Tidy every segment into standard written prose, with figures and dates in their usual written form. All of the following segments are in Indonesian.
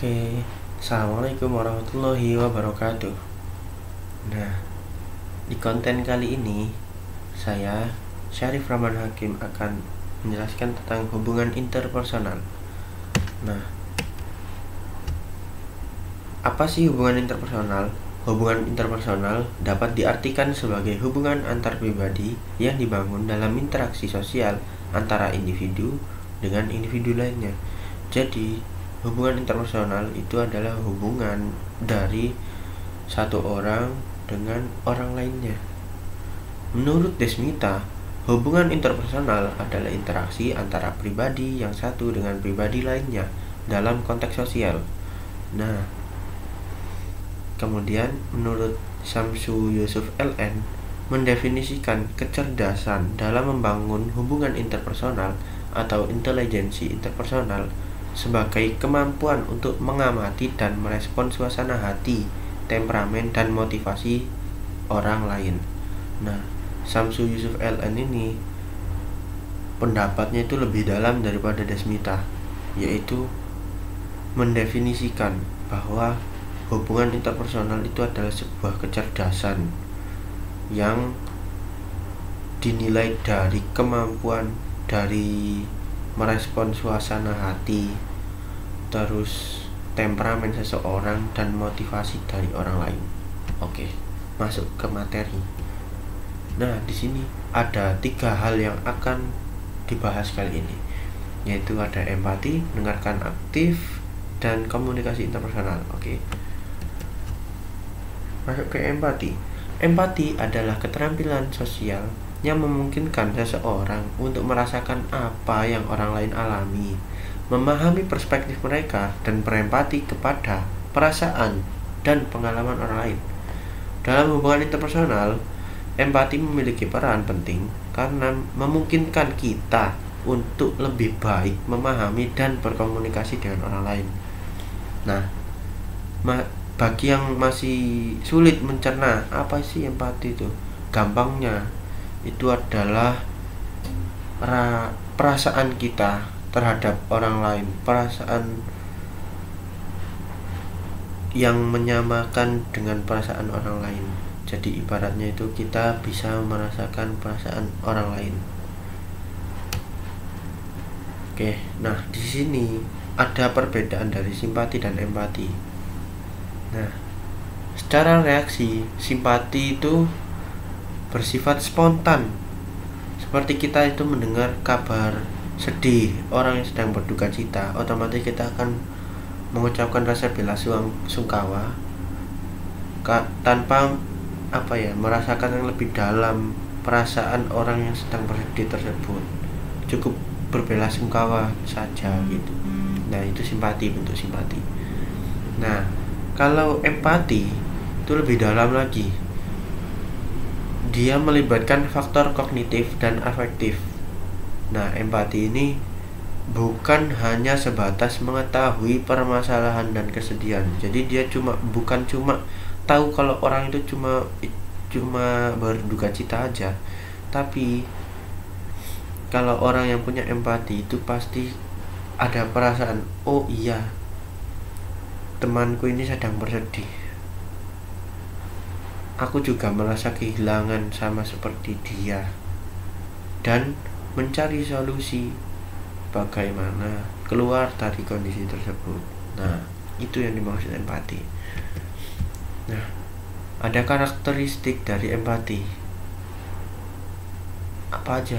Oke, Assalamualaikum warahmatullahi wabarakatuh. Nah, di konten kali ini saya, Syarif Rahman Hakim, akan menjelaskan tentang hubungan interpersonal. Nah, apa sih hubungan interpersonal? Hubungan interpersonal dapat diartikan sebagai hubungan antar pribadi yang dibangun dalam interaksi sosial antara individu dengan individu lainnya. Jadi, hubungan interpersonal itu adalah hubungan dari satu orang dengan orang lainnya. Menurut Desmita, hubungan interpersonal adalah interaksi antara pribadi yang satu dengan pribadi lainnya dalam konteks sosial. Nah, kemudian menurut Samsu Yusuf LN mendefinisikan kecerdasan dalam membangun hubungan interpersonal atau intelijensi interpersonal sebagai kemampuan untuk mengamati dan merespon suasana hati, temperamen, dan motivasi orang lain. Nah, Samsu Yusuf LN ini pendapatnya itu lebih dalam daripada Desmita, yaitu mendefinisikan bahwa hubungan interpersonal itu adalah sebuah kecerdasan yang dinilai dari kemampuan dari merespon suasana hati, terus temperamen seseorang, dan motivasi dari orang lain. Oke, masuk ke materi. Nah, di sini ada 3 hal yang akan dibahas kali ini, yaitu ada empati, mendengarkan aktif, dan komunikasi interpersonal. Oke. Masuk ke empati. Empati adalah keterampilan sosial yang memungkinkan seseorang untuk merasakan apa yang orang lain alami, memahami perspektif mereka, dan berempati kepada perasaan dan pengalaman orang lain. Dalam hubungan interpersonal, empati memiliki peran penting karena memungkinkan kita untuk lebih baik memahami dan berkomunikasi dengan orang lain. Nah, bagi yang masih sulit mencerna apa sih empati itu, gampangnya itu adalah perasaan kita terhadap orang lain, perasaan yang menyamakan dengan perasaan orang lain. Jadi ibaratnya itu kita bisa merasakan perasaan orang lain. Oke, nah di sini ada perbedaan dari simpati dan empati. Nah, secara reaksi, simpati itu bersifat spontan. Seperti kita itu mendengar kabar sedih orang yang sedang berduka cita, otomatis kita akan mengucapkan rasa bela sungkawa tanpa merasakan yang lebih dalam perasaan orang yang sedang bersedih tersebut. Cukup berbela sungkawa saja gitu. Nah, itu simpati, bentuk simpati. Nah, kalau empati itu lebih dalam lagi. Dia melibatkan faktor kognitif dan afektif. Nah, empati ini bukan hanya sebatas mengetahui permasalahan dan kesedihan. Jadi dia bukan cuma tahu kalau orang itu cuma berduka cita aja. Tapi kalau orang yang punya empati itu pasti ada perasaan, oh iya, temanku ini sedang bersedih. Aku juga merasa kehilangan sama seperti dia. Dan mencari solusi bagaimana keluar dari kondisi tersebut. Nah, itu yang dimaksud empati. Nah, ada karakteristik dari empati. Apa aja?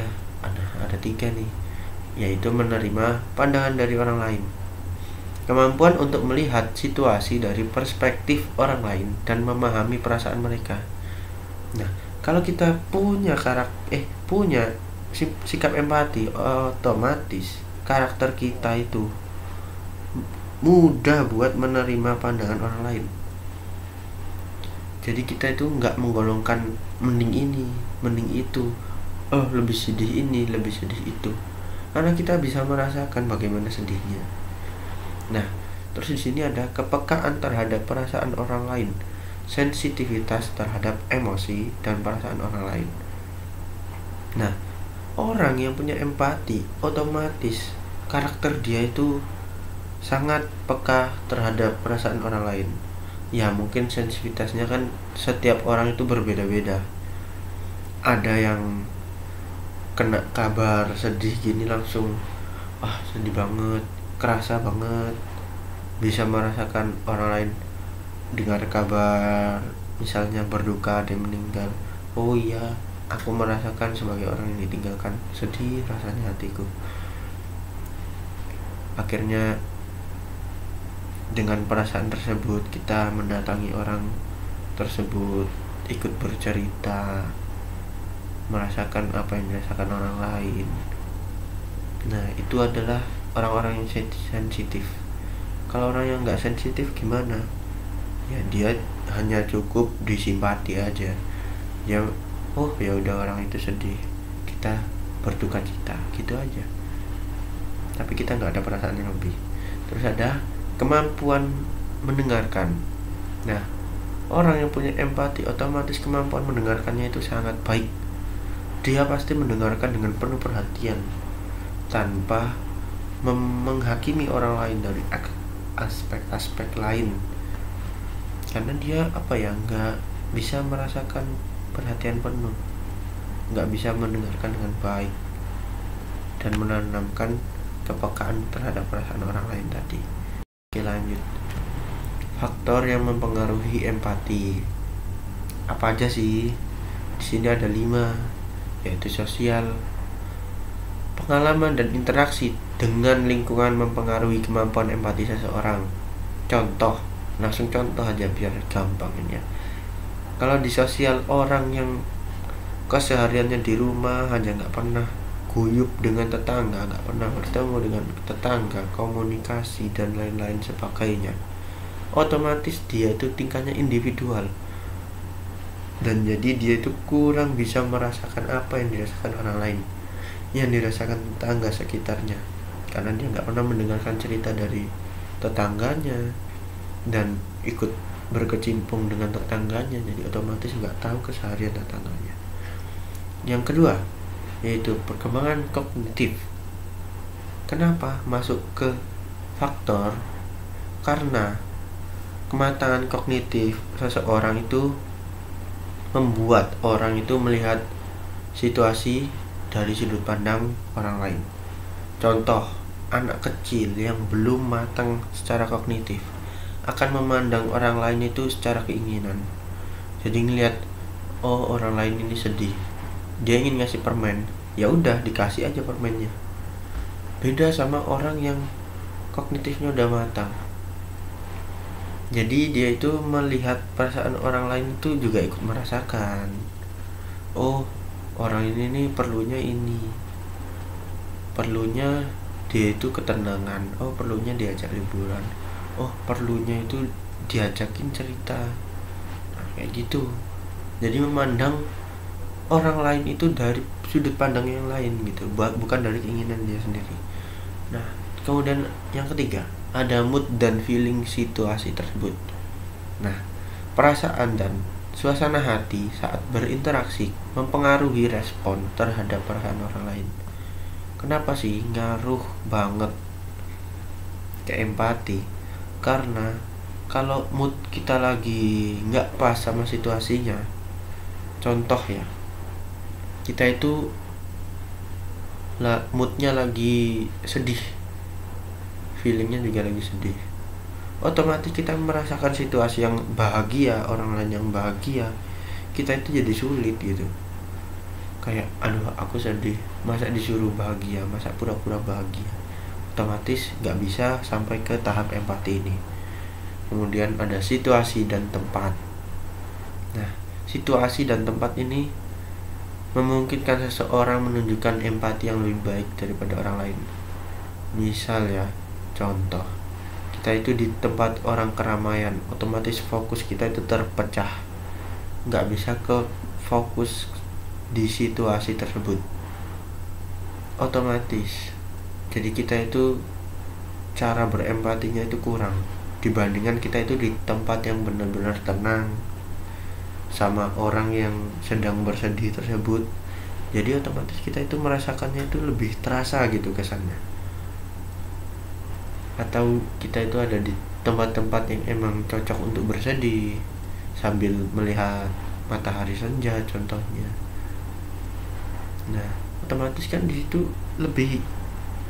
Ada 3 nih, yaitu menerima pandangan dari orang lain, kemampuan untuk melihat situasi dari perspektif orang lain dan memahami perasaan mereka. Nah, kalau kita punya sikap empati, otomatis karakter kita itu mudah buat menerima pandangan orang lain. Jadi kita itu nggak menggolongkan mending ini, mending itu, lebih sedih ini, lebih sedih itu, karena kita bisa merasakan bagaimana sedihnya. Nah, terus di sini ada kepekaan terhadap perasaan orang lain, sensitivitas terhadap emosi dan perasaan orang lain. Nah, orang yang punya empati, otomatis karakter dia itu sangat peka terhadap perasaan orang lain. Ya mungkin sensitivitasnya kan setiap orang itu berbeda-beda. Ada yang kena kabar sedih gini langsung sedih banget, kerasa banget, bisa merasakan orang lain dengar kabar misalnya berduka dia meninggal, oh iya aku merasakan sebagai orang yang ditinggalkan, sedih rasanya hatiku. Akhirnya dengan perasaan tersebut kita mendatangi orang tersebut, ikut bercerita, merasakan apa yang dirasakan orang lain. Nah itu adalah orang-orang yang sensitif. Kalau orang yang nggak sensitif gimana? Ya dia hanya cukup disimpati aja. Ya ya udah orang itu sedih, kita berduka cita gitu aja. Tapi kita nggak ada perasaan yang lebih. Terus ada kemampuan mendengarkan. Nah orang yang punya empati otomatis kemampuan mendengarkannya itu sangat baik. Dia pasti mendengarkan dengan penuh perhatian tanpa menghakimi orang lain dari aspek-aspek lain, karena dia nggak bisa merasakan perhatian penuh, nggak bisa mendengarkan dengan baik dan menanamkan kepekaan terhadap perasaan orang lain tadi. Oke lanjut, faktor yang mempengaruhi empati apa aja sih? Di sini ada 5, yaitu sosial, pengalaman dan interaksi dengan lingkungan mempengaruhi kemampuan empati seseorang. Contoh, langsung contoh aja biar gampang ini ya. Kalau di sosial, orang yang kesehariannya di rumah hanya nggak pernah guyup dengan tetangga, nggak pernah bertemu dengan tetangga, komunikasi dan lain-lain sebagainya, otomatis dia itu tingkahnya individual, dan jadi dia itu kurang bisa merasakan apa yang dirasakan orang lain, yang dirasakan tetangga sekitarnya, karena dia nggak pernah mendengarkan cerita dari tetangganya dan ikut berkecimpung dengan tetangganya, jadi otomatis nggak tahu keseharian tetangganya. Yang kedua yaitu perkembangan kognitif. Kenapa masuk ke faktor? Karena kematangan kognitif seseorang itu membuat orang itu melihat situasi dari sudut pandang orang lain. Contoh, anak kecil yang belum matang secara kognitif akan memandang orang lain itu secara keinginan. Jadi ngelihat, orang lain ini sedih, dia ingin ngasih permen, ya udah dikasih aja permennya. Beda sama orang yang kognitifnya udah matang. Jadi dia itu melihat perasaan orang lain itu juga ikut merasakan. Orang ini nih perlunya ini, perlunya dia itu ketenangan, perlunya diajak liburan, perlunya itu diajakin cerita. Nah, kayak gitu. Jadi memandang orang lain itu dari sudut pandang yang lain gitu, bukan dari keinginan dia sendiri. Nah kemudian yang ketiga ada mood dan feeling situasi tersebut. Nah perasaan dan suasana hati saat berinteraksi mempengaruhi respon terhadap perasaan orang lain. Kenapa sih ngaruh banget ke empati? Karena kalau mood kita lagi nggak pas sama situasinya, contoh ya, kita itu moodnya lagi sedih, feelingnya juga lagi sedih, otomatis kita merasakan situasi yang bahagia, orang lain yang bahagia, kita itu jadi sulit gitu. Kayak aku sedih, masa disuruh bahagia, masa pura-pura bahagia, otomatis gak bisa sampai ke tahap empati ini. Kemudian ada situasi dan tempat. Nah situasi dan tempat ini memungkinkan seseorang menunjukkan empati yang lebih baik daripada orang lain. Misal ya, contoh, kita itu di tempat orang keramaian, otomatis fokus kita itu terpecah, nggak bisa ke fokus di situasi tersebut, otomatis jadi kita itu cara berempatinya itu kurang dibandingkan kita itu di tempat yang benar-benar tenang sama orang yang sedang bersedih tersebut. Jadi otomatis kita itu merasakannya itu lebih terasa gitu kesannya. atau kita itu ada di tempat-tempat yang emang cocok untuk bersedih sambil melihat matahari senja contohnya. Nah, otomatis kan di situ lebih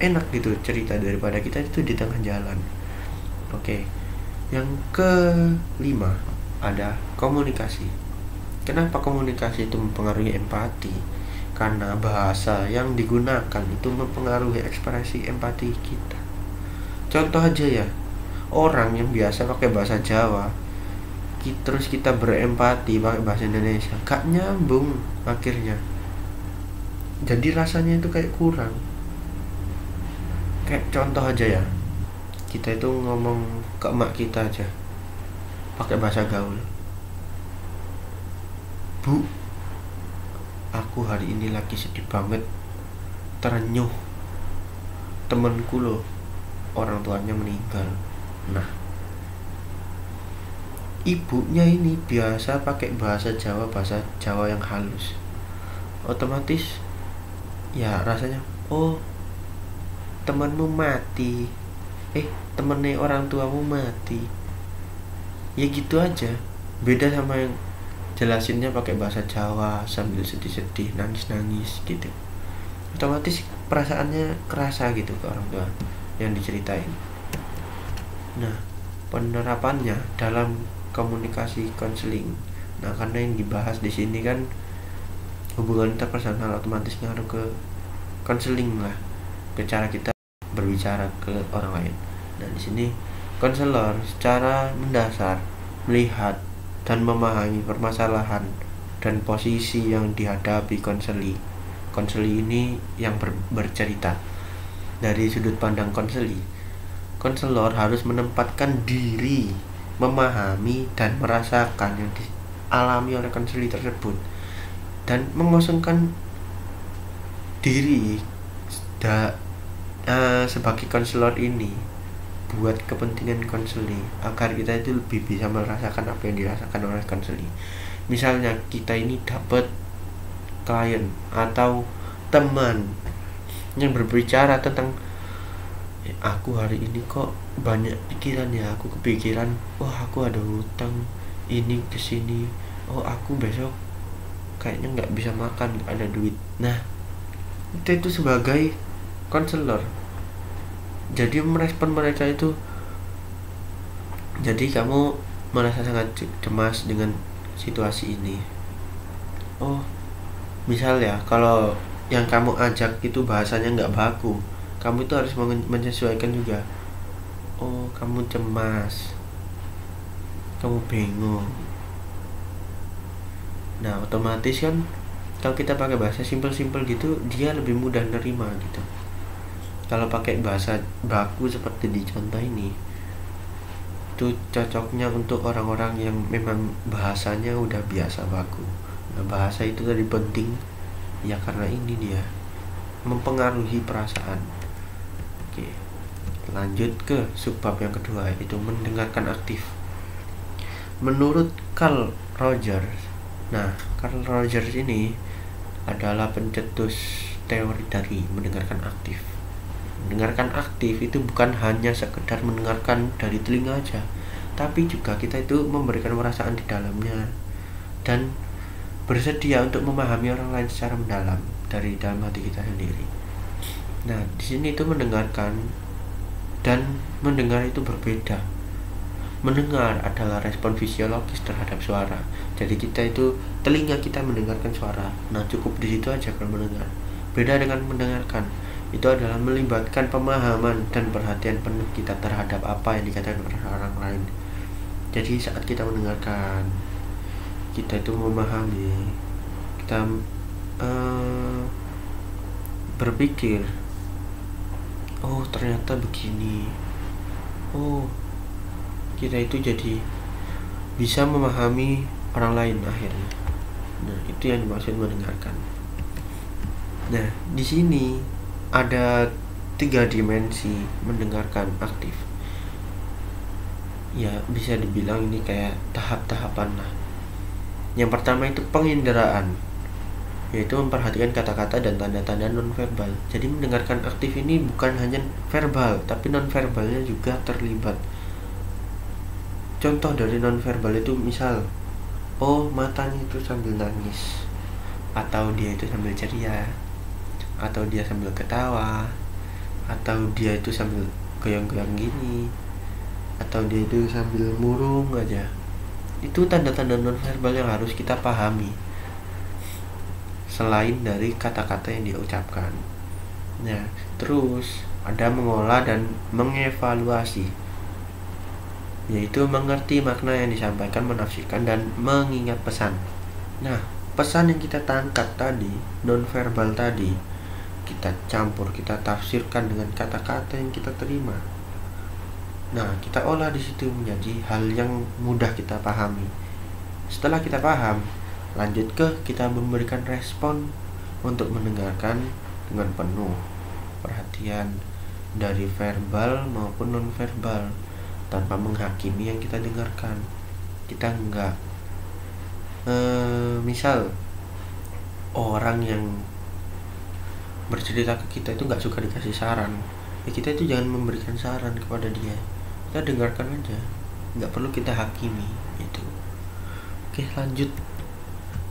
enak gitu cerita daripada kita itu di tengah jalan. Oke. Yang kelima ada komunikasi. Kenapa komunikasi itu mempengaruhi empati? Karena bahasa yang digunakan itu mempengaruhi ekspresi empati kita. Contoh aja ya, orang yang biasa pakai bahasa Jawa, terus kita berempati pakai bahasa Indonesia, gak nyambung akhirnya. Jadi rasanya itu kayak kurang. Kayak contoh aja ya, kita itu ngomong ke emak kita aja pakai bahasa gaul. Bu, aku hari ini lagi sedih banget, terenyuh, temenku loh orang tuanya meninggal. Nah, ibunya ini biasa pakai bahasa Jawa yang halus, otomatis ya rasanya, oh temanmu mati, temennya orang tuamu mati, ya gitu aja. Beda sama yang jelasinnya pakai bahasa Jawa sambil sedih-sedih, nangis-nangis gitu, otomatis perasaannya kerasa gitu ke orang tua yang diceritain. Nah, penerapannya dalam komunikasi konseling. Nah, karena yang dibahas di sini kan hubungan interpersonal, otomatis ngaruh ke konseling lah, ke cara kita berbicara ke orang lain. Nah, di sini konselor secara mendasar melihat dan memahami permasalahan dan posisi yang dihadapi konseli. Konseli ini yang bercerita dari sudut pandang konseli. Konselor harus menempatkan diri, memahami dan merasakan yang dialami oleh konseli tersebut, dan mengosongkan diri sebagai konselor ini buat kepentingan konseli, agar kita itu lebih bisa merasakan apa yang dirasakan oleh konseli. Misalnya kita ini dapat klien atau teman yang berbicara tentang, aku hari ini kok banyak pikiran ya, aku kepikiran, aku ada hutang ini ke sini, aku besok kayaknya nggak bisa makan, nggak ada duit. Nah, itu sebagai konselor, jadi merespon mereka itu, jadi kamu merasa sangat cemas dengan situasi ini. Misal ya, kalau yang kamu ajak itu bahasanya nggak baku, kamu itu harus menyesuaikan juga. Kamu cemas, kamu bingung. Nah, otomatis kan kalau kita pakai bahasa simpel-simpel gitu, dia lebih mudah nerima gitu. Kalau pakai bahasa baku seperti di contoh ini, itu cocoknya untuk orang-orang yang memang bahasanya udah biasa baku. Nah, bahasa itu tadi penting ya, karena ini dia mempengaruhi perasaan. Oke, lanjut ke subbab yang kedua, yaitu mendengarkan aktif. Menurut Carl Rogers, Carl Rogers ini adalah pencetus teori dari mendengarkan aktif. Mendengarkan aktif itu bukan hanya sekedar mendengarkan dari telinga aja, tapi juga kita itu memberikan perasaan di dalamnya dan bersedia untuk memahami orang lain secara mendalam dari dalam hati kita sendiri. Nah, di sini itu mendengarkan dan mendengar itu berbeda. Mendengar adalah respon fisiologis terhadap suara. Jadi kita itu telinga kita mendengarkan suara. Nah, cukup di situ aja kalau mendengar. Beda dengan mendengarkan, itu adalah melibatkan pemahaman dan perhatian penuh kita terhadap apa yang dikatakan oleh orang lain. Jadi saat kita mendengarkan, kita itu memahami, kita berpikir, ternyata begini. Kita itu jadi bisa memahami orang lain akhirnya. Nah, itu yang dimaksud mendengarkan. Nah, di sini ada 3 dimensi mendengarkan aktif. Ya, bisa dibilang ini kayak tahap-tahapan lah. Yang pertama itu penginderaan. yaitu memperhatikan kata-kata dan tanda-tanda nonverbal. Jadi mendengarkan aktif ini bukan hanya verbal, tapi nonverbalnya juga terlibat. Contoh dari nonverbal itu misal, oh matanya itu sambil nangis, atau dia itu sambil ceria, atau dia sambil ketawa, atau dia itu sambil goyang-goyang gini, atau dia itu sambil murung aja. Itu tanda-tanda nonverbal yang harus kita pahami selain dari kata-kata yang dia ucapkan. Nah, terus ada mengolah dan mengevaluasi, yaitu mengerti makna yang disampaikan, menafsirkan, dan mengingat pesan. Nah, pesan yang kita tangkap tadi, nonverbal tadi, kita campur, kita tafsirkan dengan kata-kata yang kita terima. Nah, kita olah di situ menjadi hal yang mudah kita pahami. Setelah kita paham, lanjut ke kita memberikan respon untuk mendengarkan dengan penuh perhatian dari verbal maupun nonverbal, tanpa menghakimi yang kita dengarkan. Kita enggak misal orang yang bercerita ke kita itu nggak suka dikasih saran, ya kita itu jangan memberikan saran kepada dia, kita dengarkan aja, nggak perlu kita hakimi itu. Oke, lanjut,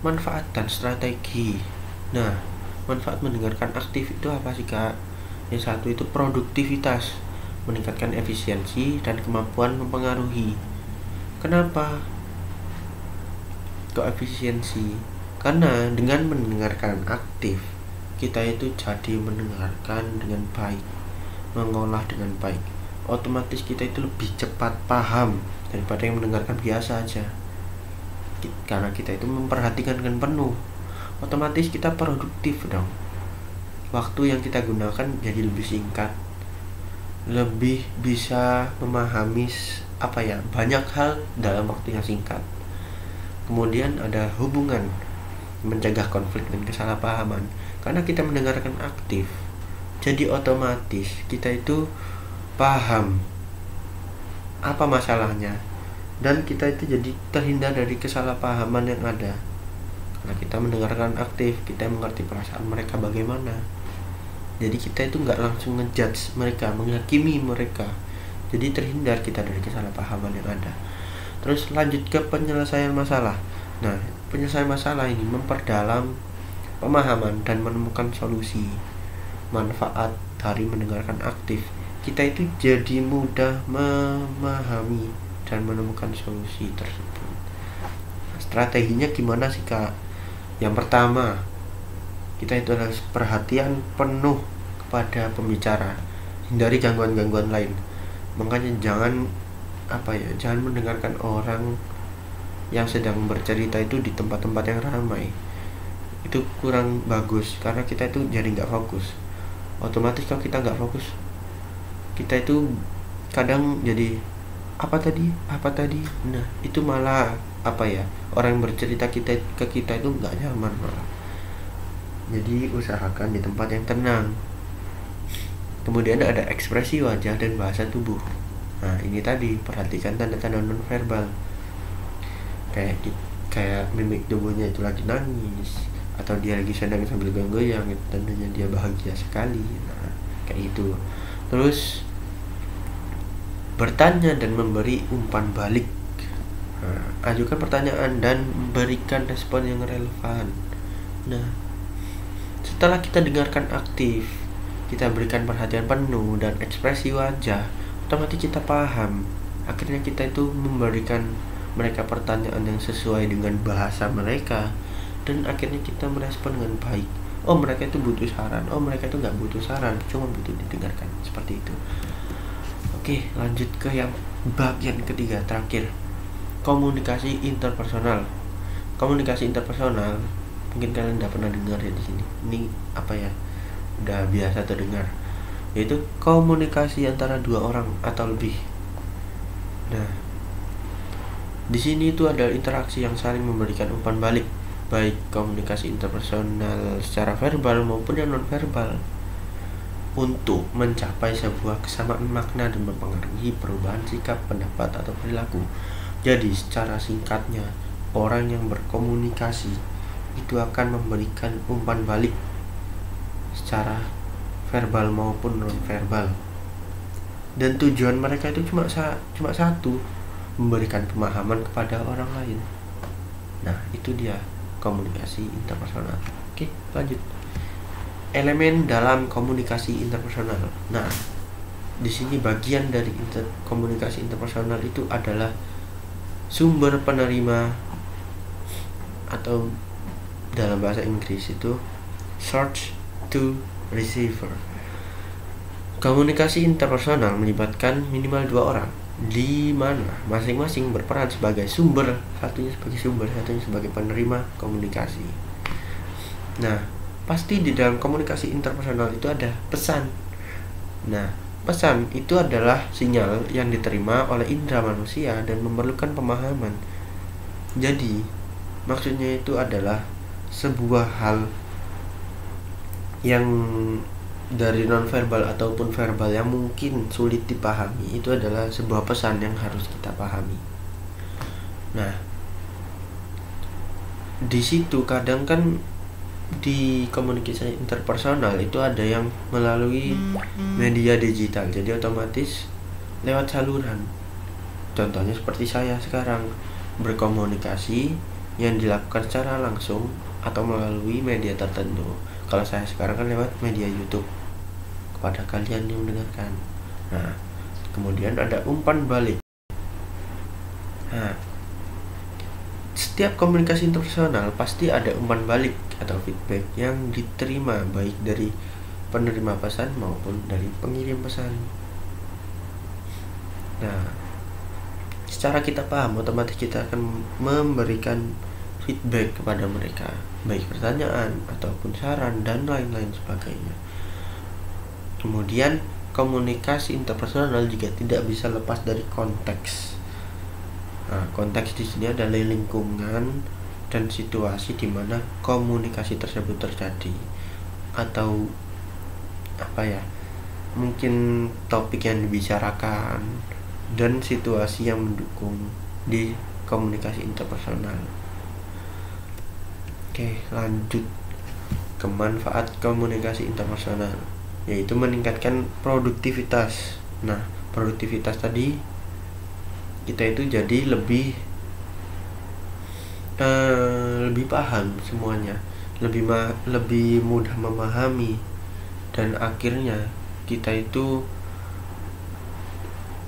manfaat dan strategi. Nah, manfaat mendengarkan aktif itu apa sih kak? Yang satu itu produktivitas, meningkatkan efisiensi dan kemampuan mempengaruhi. Kenapa kok efisiensi? Karena dengan mendengarkan aktif, kita itu jadi mendengarkan dengan baik, mengolah dengan baik. Otomatis kita itu lebih cepat paham daripada yang mendengarkan biasa aja. Karena kita itu memperhatikan dengan penuh, otomatis kita produktif dong. Waktu yang kita gunakan jadi lebih singkat, lebih bisa memahami banyak hal dalam waktu yang singkat. Kemudian ada hubungan, mencegah konflik dan kesalahpahaman. Karena kita mendengarkan aktif, jadi otomatis kita itu paham apa masalahnya, dan kita itu jadi terhindar dari kesalahpahaman yang ada. Karena kita mendengarkan aktif, kita mengerti perasaan mereka bagaimana. Jadi kita itu nggak langsung ngejudge mereka, menghakimi mereka. Jadi terhindar kita dari kesalahpahaman yang ada. Terus lanjut ke penyelesaian masalah. Nah, penyelesaian masalah ini memperdalam pemahaman dan menemukan solusi. Manfaat dari mendengarkan aktif, kita itu jadi mudah memahami dan menemukan solusi tersebut. Strateginya gimana sih kak? Yang pertama, kita itu harus perhatian penuh kepada pembicara, hindari gangguan-gangguan lain. Makanya jangan mendengarkan orang yang sedang bercerita itu di tempat-tempat yang ramai. Itu kurang bagus, karena kita itu jadi nggak fokus. Otomatis kalau kita nggak fokus, kita itu kadang jadi apa tadi. Nah, itu malah orang yang bercerita ke kita itu nggak nyaman malah. Jadi usahakan di tempat yang tenang. Kemudian ada ekspresi wajah dan bahasa tubuh. Nah, ini tadi perhatikan tanda-tanda nonverbal, kayak mimik tubuhnya itu lagi nangis, atau dia lagi sedang sambil goyang, itu tandanya dia bahagia sekali. Nah, kayak itu. Terus bertanya dan memberi umpan balik. Nah, ajukan pertanyaan dan berikan respon yang relevan. Nah, setelah kita dengarkan aktif, kita berikan perhatian penuh dan ekspresi wajah, otomatis kita paham. Akhirnya kita itu memberikan mereka pertanyaan yang sesuai dengan bahasa mereka, dan akhirnya kita merespon dengan baik. Oh, mereka itu butuh saran. Oh, mereka itu nggak butuh saran, cuma butuh didengarkan. Seperti itu. Oke, lanjut ke yang bagian ketiga terakhir, komunikasi interpersonal. Komunikasi interpersonal mungkin kalian udah pernah dengar ya di sini. Ini udah biasa terdengar, yaitu komunikasi antara dua orang atau lebih. Nah, di sini itu adalah interaksi yang saling memberikan umpan balik, baik komunikasi interpersonal secara verbal maupun yang non-verbal, untuk mencapai sebuah kesamaan makna dan mempengaruhi perubahan sikap, pendapat, atau perilaku. Jadi secara singkatnya, orang yang berkomunikasi itu akan memberikan umpan balik secara verbal maupun non verbal, dan tujuan mereka itu cuma satu, memberikan pemahaman kepada orang lain. Nah, itu dia komunikasi interpersonal. Oke, lanjut. Elemen dalam komunikasi interpersonal. Nah, di sini bagian dari komunikasi interpersonal itu adalah sumber penerima, atau dalam bahasa Inggris itu source to receiver. Komunikasi interpersonal melibatkan minimal 2 orang, di mana masing-masing berperan sebagai sumber, satunya sebagai penerima komunikasi. Nah, pasti di dalam komunikasi interpersonal itu ada pesan. Nah, pesan itu adalah sinyal yang diterima oleh indera manusia dan memerlukan pemahaman. Jadi, maksudnya itu adalah sebuah hal yang dari nonverbal ataupun verbal yang mungkin sulit dipahami, itu adalah sebuah pesan yang harus kita pahami. Nah, di situ kadang kan di komunikasi interpersonal itu ada yang melalui media digital, jadi otomatis lewat saluran. Contohnya seperti saya sekarang berkomunikasi yang dilakukan secara langsung atau melalui media tertentu. Kalau saya sekarang kan lewat media YouTube kepada kalian yang mendengarkan. Nah, kemudian ada umpan balik. Nah, setiap komunikasi interpersonal pasti ada umpan balik atau feedback yang diterima baik dari penerima pesan maupun dari pengirim pesan. Nah, secara kita paham, otomatis kita akan memberikan feedback kepada mereka, baik pertanyaan ataupun saran dan lain-lain sebagainya. Kemudian komunikasi interpersonal juga tidak bisa lepas dari konteks. Nah, konteks di sini adalah lingkungan dan situasi di mana komunikasi tersebut terjadi, atau mungkin topik yang dibicarakan dan situasi yang mendukung di komunikasi interpersonal. Oke, lanjut ke manfaat komunikasi interpersonal, yaitu meningkatkan produktivitas. Nah, produktivitas tadi kita itu jadi lebih paham semuanya, lebih mudah memahami, dan akhirnya kita itu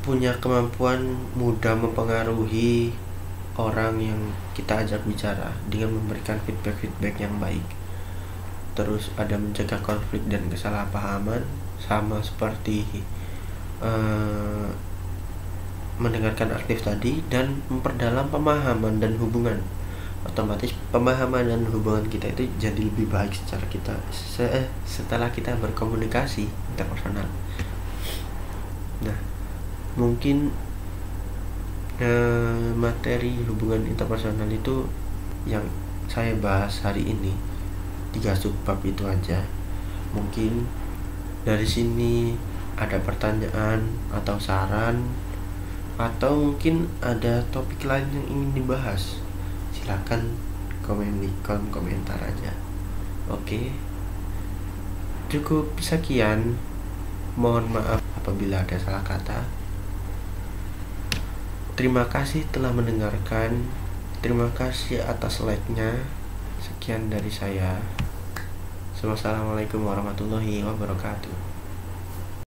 punya kemampuan mudah mempengaruhi orang yang kita ajak bicara dengan memberikan feedback yang baik. Terus ada mencegah konflik dan kesalahpahaman, sama seperti mendengarkan aktif tadi, dan memperdalam pemahaman dan hubungan. Otomatis pemahaman dan hubungan kita itu jadi lebih baik setelah kita berkomunikasi interpersonal. Nah, mungkin materi hubungan interpersonal itu yang saya bahas hari ini, 3 subbab itu aja. Mungkin dari sini ada pertanyaan atau saran, atau mungkin ada topik lain yang ingin dibahas, silakan komen di kolom komentar aja. Oke, cukup sekian. Mohon maaf apabila ada salah kata. Terima kasih telah mendengarkan. Terima kasih atas like-nya. Sekian dari saya. Wassalamualaikum warahmatullahi wabarakatuh.